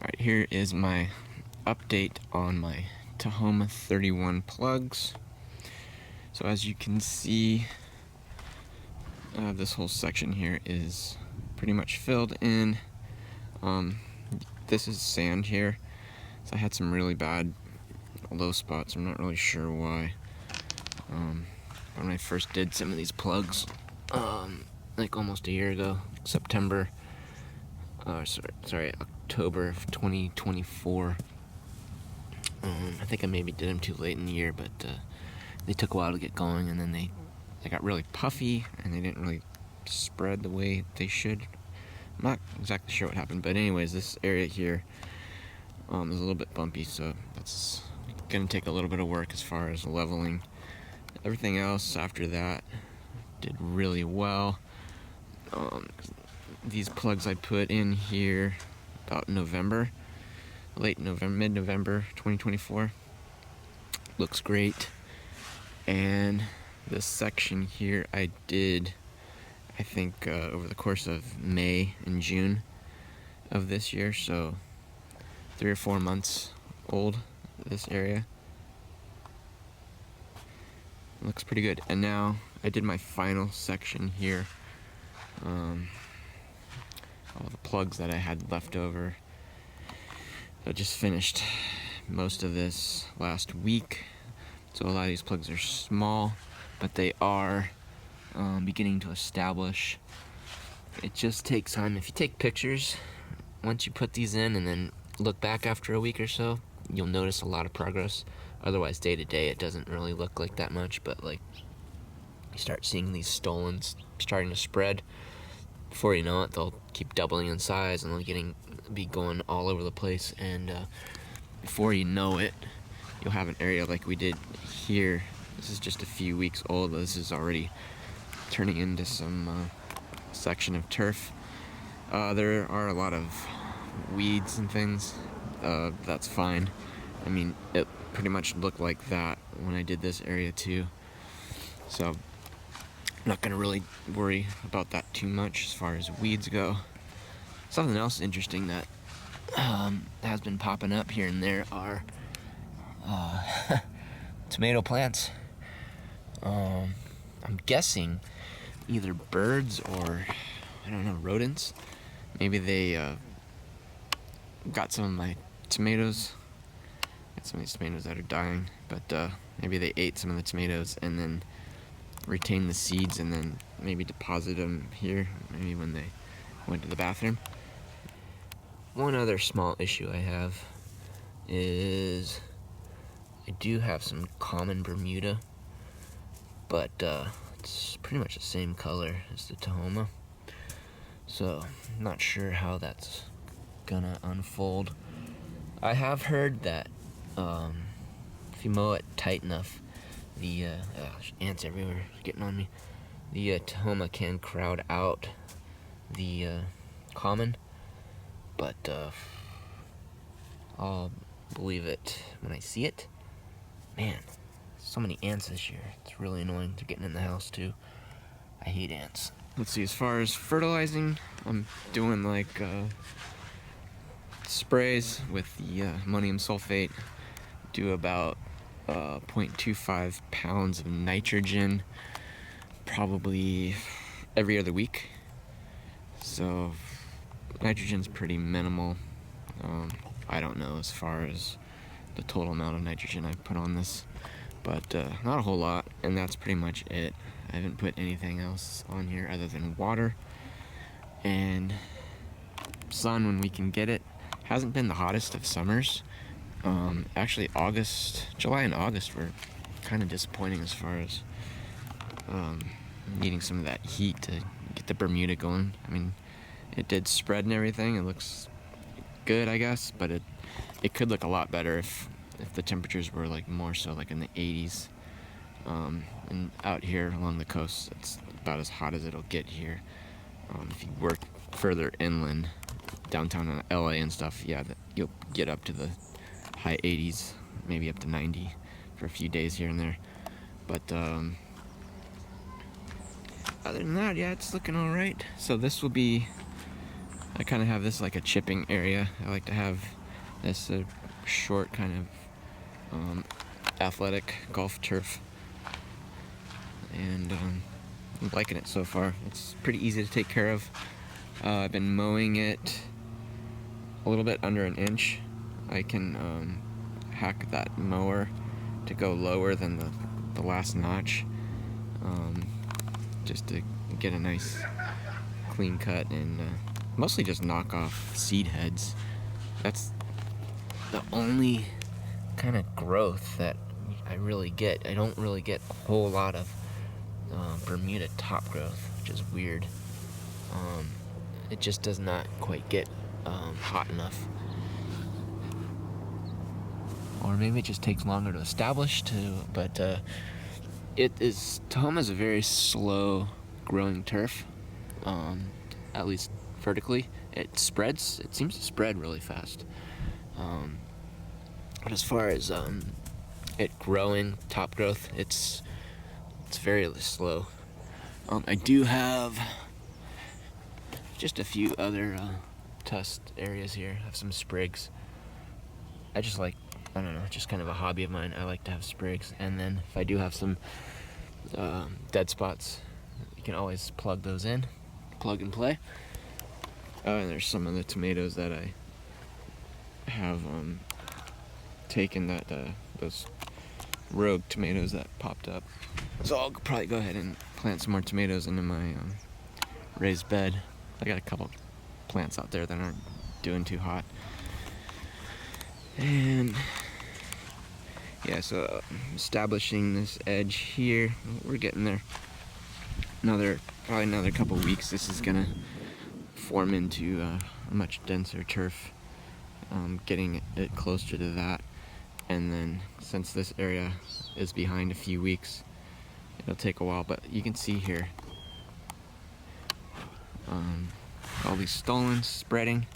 Alright, here is my update on my Tahoma 31 plugs. So as you can see, this whole section here is pretty much filled in. This is sand here, so I had some really bad low spots. I'm not really sure why. When I first did some of these plugs, like almost a year ago, October of 2024. I think I maybe did them too late in the year, but they took a while to get going, and then they got really puffy, and they didn't really spread the way they should. I'm not exactly sure what happened, but anyways, this area here is a little bit bumpy, so that's gonna take a little bit of work as far as leveling. Everything else after that did really well. These plugs I put in here about November, mid-November 2024. Looks great. And this section here I did, I think, over the course of May and June of this year, so 3 or 4 months old, this area. Looks pretty good. And now I did my final section here. All the plugs that I had left over. I just finished most of this last week. So a lot of these plugs are small, but they are beginning to establish. It just takes time. If you take pictures, once you put these in and then look back after a week or so, you'll notice a lot of progress. Otherwise, day to day, it doesn't really look like that much, but like you start seeing these stolons starting to spread. Before you know it, they'll keep doubling in size, and they'll be going all over the place, and before you know it, you'll have an area like we did here. This is just a few weeks old. This is already turning into some section of turf. There are a lot of weeds and things. That's fine. I mean, it pretty much looked like that when I did this area too. So I'm not gonna really worry about that too much as far as weeds go. Something else interesting that has been popping up here and there are tomato plants. I'm guessing either birds or, I don't know, rodents. Maybe they got some of my tomatoes. Got some of these tomatoes that are dying, but maybe they ate some of the tomatoes and then retained the seeds and then maybe deposit them here, maybe when they went to the bathroom. One other small issue I have is I do have some common Bermuda, but it's pretty much the same color as the Tahoma, so I'm not sure how that's gonna unfold. I have heard that if you mow it tight enough, the ants everywhere getting on me. The Tahoma can crowd out the common, but I'll believe it when I see it. Man, so many ants this year. It's really annoying. They're getting in the house too. I hate ants. Let's see, as far as fertilizing, I'm doing like sprays with the ammonium sulfate. Do about 0.25 pounds of nitrogen probably every other week. So nitrogen's pretty minimal. I don't know as far as the total amount of nitrogen I put on this, but not a whole lot, and that's pretty much it. I haven't put anything else on here other than water and sun when we can get it. Hasn't been the hottest of summers. Actually, July and August were kind of disappointing as far as needing some of that heat to get the Bermuda going. I mean, it did spread and everything. It looks good, I guess, but it could look a lot better if the temperatures were like more so like in the 80s. And out here along the coast, it's about as hot as it'll get here. If you work further inland, downtown LA and stuff, yeah, you'll get up to the high 80s, maybe up to 90 for a few days here and there. But other than that, yeah, it's looking all right. So this will be I kind of have this like a chipping area. I like to have this short kind of athletic golf turf, and I'm liking it so far. It's pretty easy to take care of. I've been mowing it a little bit under an inch. I can hack that mower to go lower than the last notch, just to get a nice clean cut, and mostly just knock off seed heads. That's the only kind of growth that I really get. I don't really get a whole lot of Bermuda top growth, which is weird. It just does not quite get hot enough. Or maybe it just takes longer to establish too, but Tahoma is a very slow growing turf, at least vertically. It seems to spread really fast. But as far as it growing, top growth, it's very slow. I do have just a few other tussed areas here. I have some sprigs. I don't know, just kind of a hobby of mine. I like to have sprigs, and then if I do have some dead spots, you can always plug those in, plug and play. And there's some of the tomatoes that I have taken, that those rogue tomatoes that popped up. So I'll probably go ahead and plant some more tomatoes into my raised bed. I got a couple plants out there that aren't doing too hot. And yeah, so establishing this edge here, we're getting there. Probably another couple weeks, this is gonna form into a much denser turf. Getting it closer to that, and then since this area is behind a few weeks, it'll take a while. But you can see here, all these stolons spreading.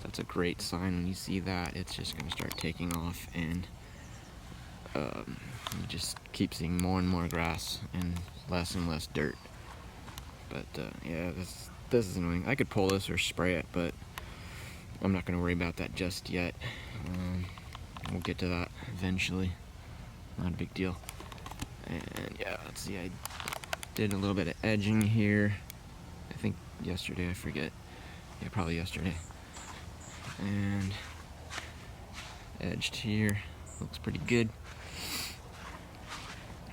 That's a great sign. When you see that, it's just going to start taking off, and you just keep seeing more and more grass and less dirt. But yeah, this is annoying. I could pull this or spray it, but I'm not going to worry about that just yet. We'll get to that eventually. Not a big deal. And yeah, let's see, I did a little bit of edging here. I think yesterday, I forget. Yeah, probably yesterday. And edged here. Looks pretty good.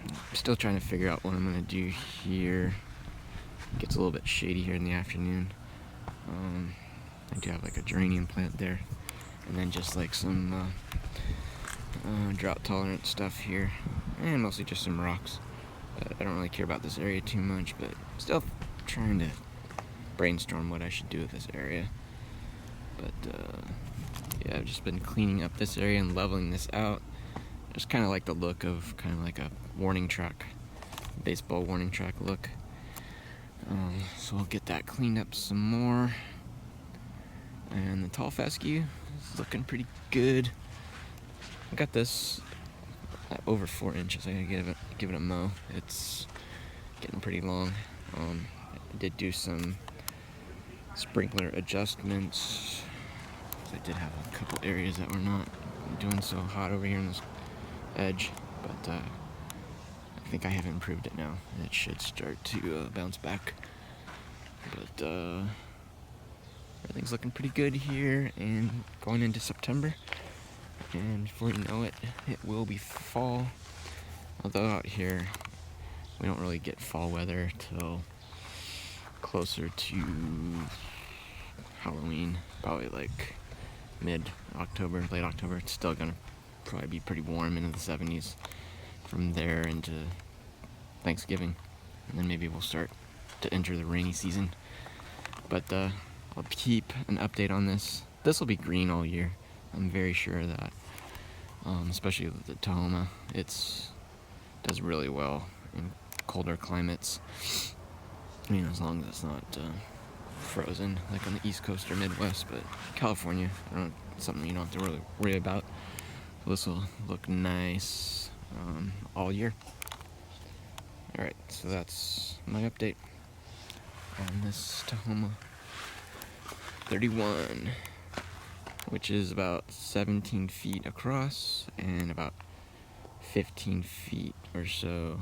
I'm still trying to figure out what I'm going to do here. It gets a little bit shady here in the afternoon. I do have like a geranium plant there, and then just like some drought tolerant stuff here, and mostly just some rocks. I don't really care about this area too much, but still trying to brainstorm what I should do with this area. But yeah, I've just been cleaning up this area and leveling this out. Just kind of like the look of kind of like a warning track, baseball warning track look. So I'll get that cleaned up some more. And the tall fescue is looking pretty good. I got this at over 4 inches. I gotta give it a mow. It's getting pretty long. I did do some sprinkler adjustments. I did have a couple areas that were not doing so hot over here on this edge, but I think I have improved it now. It should start to bounce back. But everything's looking pretty good here, and going into September. And before you know it, it will be fall. Although out here, we don't really get fall weather till closer to Halloween, probably like mid-October, late October. It's still gonna probably be pretty warm into the 70s from there into Thanksgiving, and then maybe we'll start to enter the rainy season. But I'll keep an update on this. This will be green all year. I'm very sure of that. Especially with the Tahoma, does really well in colder climates. I mean, as long as it's not frozen like on the East Coast or Midwest. But California, something you don't have to really worry about. So this will look nice all year. Alright, so that's my update on this Tahoma. 31, which is about 17 feet across and about 15 feet or so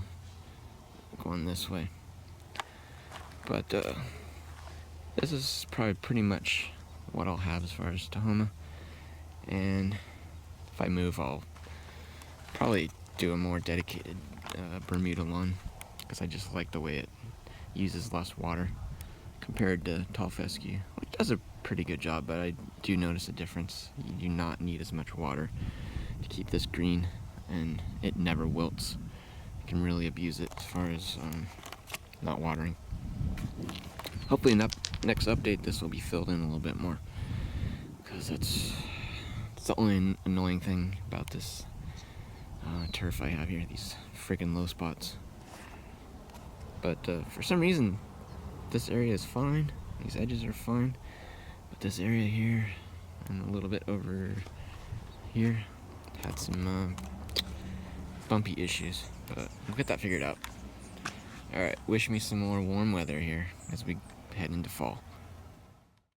going this way. But this is probably pretty much what I'll have as far as Tahoma. And if I move, I'll probably do a more dedicated Bermuda lawn, because I just like the way it uses less water compared to tall fescue, which does a pretty good job, but I do notice a difference. You do not need as much water to keep this green, and it never wilts. You can really abuse it as far as not watering. Hopefully in next update this will be filled in a little bit more, because that's the only annoying thing about this turf I have here, these freaking low spots. But for some reason this area is fine, these edges are fine, but this area here and a little bit over here had some bumpy issues, but we'll get that figured out. Alright, wish me some more warm weather here as we head into fall.